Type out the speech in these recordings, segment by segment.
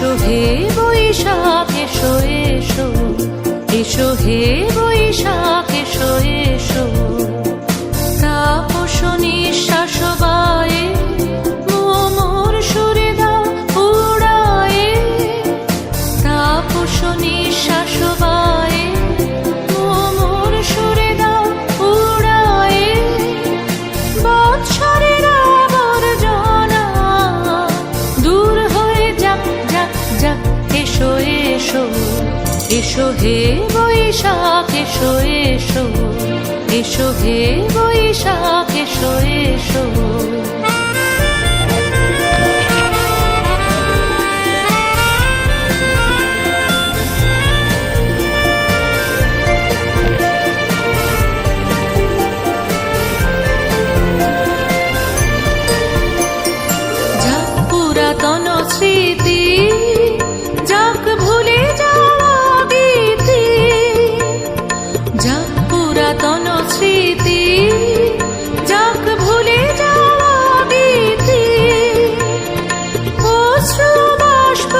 এসো হে বৈশাখ এসো এসো, এসো হে বৈশাখ এসো এসো। তাপস নিঃশ্বাস বায়ে মোর সুরে দাও উড়ায়ে, তাপস নিঃশ্বাস বায়ে মোর সুরে দাও উড়ায়ে। বৎসরের আবর্জনা দূর হয়ে যাক যাক যাক, এসো এসো, এসো হে বৈশাখ এসো এসো, এসো হে বৈশাখ এসো এসো। যাক পুরাতন স্মৃতি, যাক ভুলে যাওয়া গীতি, যাক পুরাতন স্মৃতি, যাক ভুলে যাওয়া গীতি। অশ্রু বাষ্প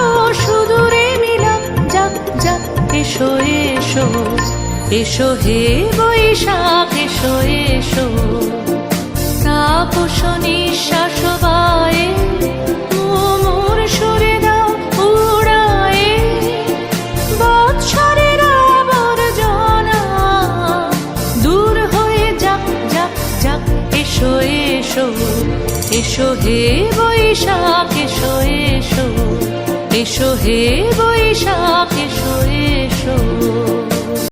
সুদূরে মিলাপ যাক যাক, এসো এসো, এসো হে বৈশাখ এসো এসো। তাপস নিঃশ্বাস বায়ে মোর সুরে দাও উড়ায়ে। বৎসরের আবর্জনা দূর হয়ে যাক যাক যাক, এসো এসো, এসো হে বৈশাখ এসো এসো, এসো হে বৈশাখ